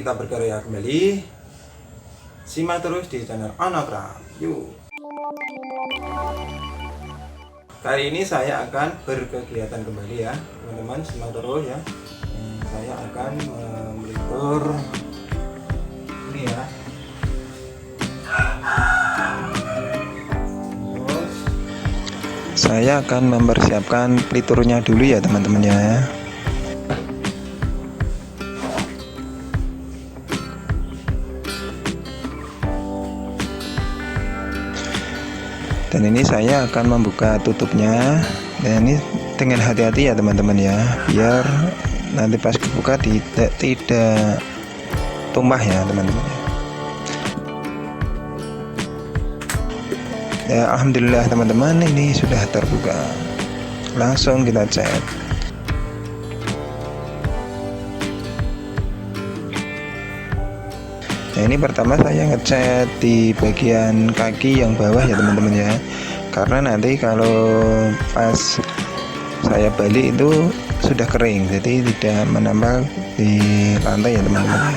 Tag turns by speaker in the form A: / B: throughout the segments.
A: kita berkarya kembali. Simak terus di channel Onokram. Yuk. Kali ini saya akan berkegiatan kembali ya, teman-teman. Simak terus ya. Saya akan melipur ini ya. Terus saya akan mempersiapkan peliturnya dulu ya, teman-teman ya. Dan ini saya akan membuka tutupnya, dan ini dengan hati-hati ya teman-teman ya, biar nanti pas dibuka tidak tumpah ya teman-teman ya. Alhamdulillah teman-teman, ini sudah terbuka. Langsung kita cat. Nah, ini pertama saya ngecat di bagian kaki yang bawah ya teman-teman ya, karena nanti kalau pas saya balik itu sudah kering, jadi tidak menambah di lantai ya teman-teman ya.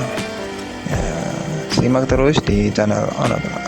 A: Simak terus di channel Onokram.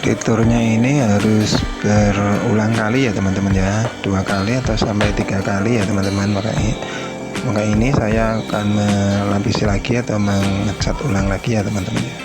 A: Fiturnya ini harus berulang kali ya teman-teman ya, 2 kali atau sampai 3 kali ya teman-teman. Maka ini saya akan melapisi lagi atau mengecat ulang lagi ya teman-teman ya.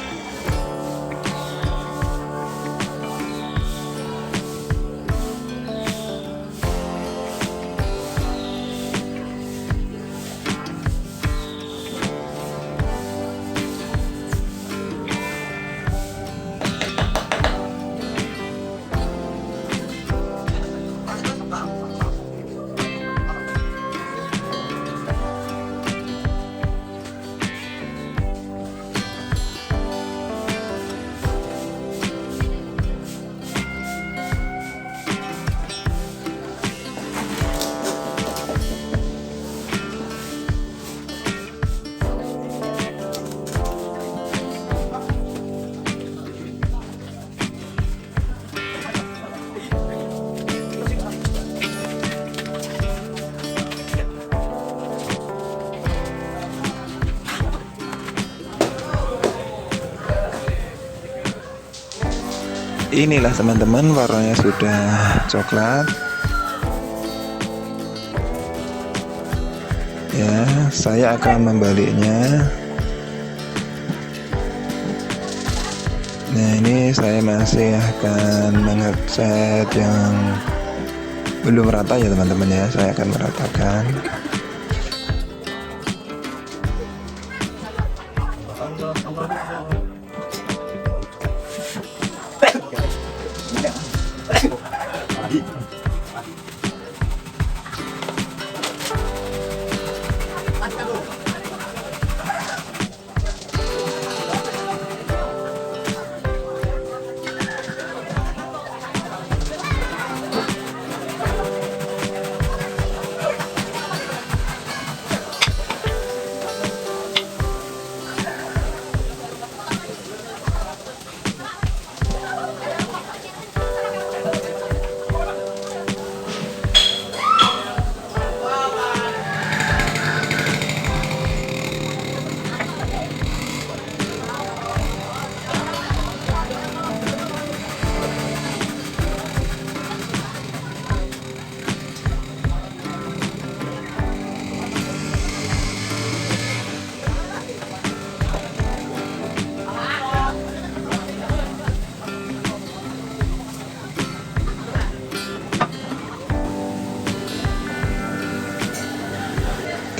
A: Inilah teman-teman, warnanya sudah coklat ya. Saya akan membaliknya. Nah, ini saya masih akan mengecat yang belum rata ya teman-teman ya. Saya akan meratakan.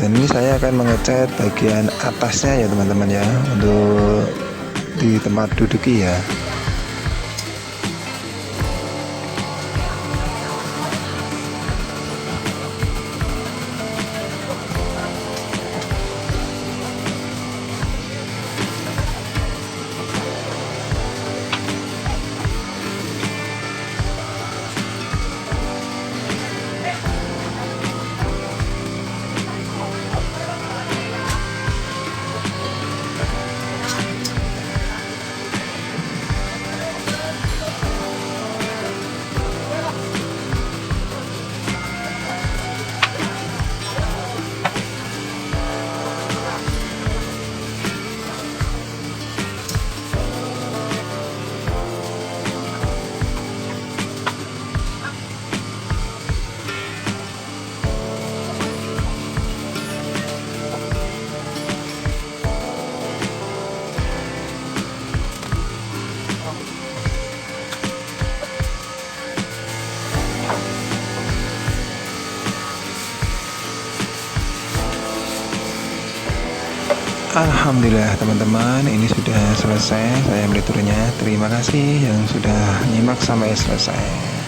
A: Dan ini saya akan mengecat bagian atasnya ya teman-teman ya, untuk di tempat duduki ya. Alhamdulillah teman-teman, ini sudah selesai saya meliturnya. Terima kasih yang sudah nyimak sampai selesai.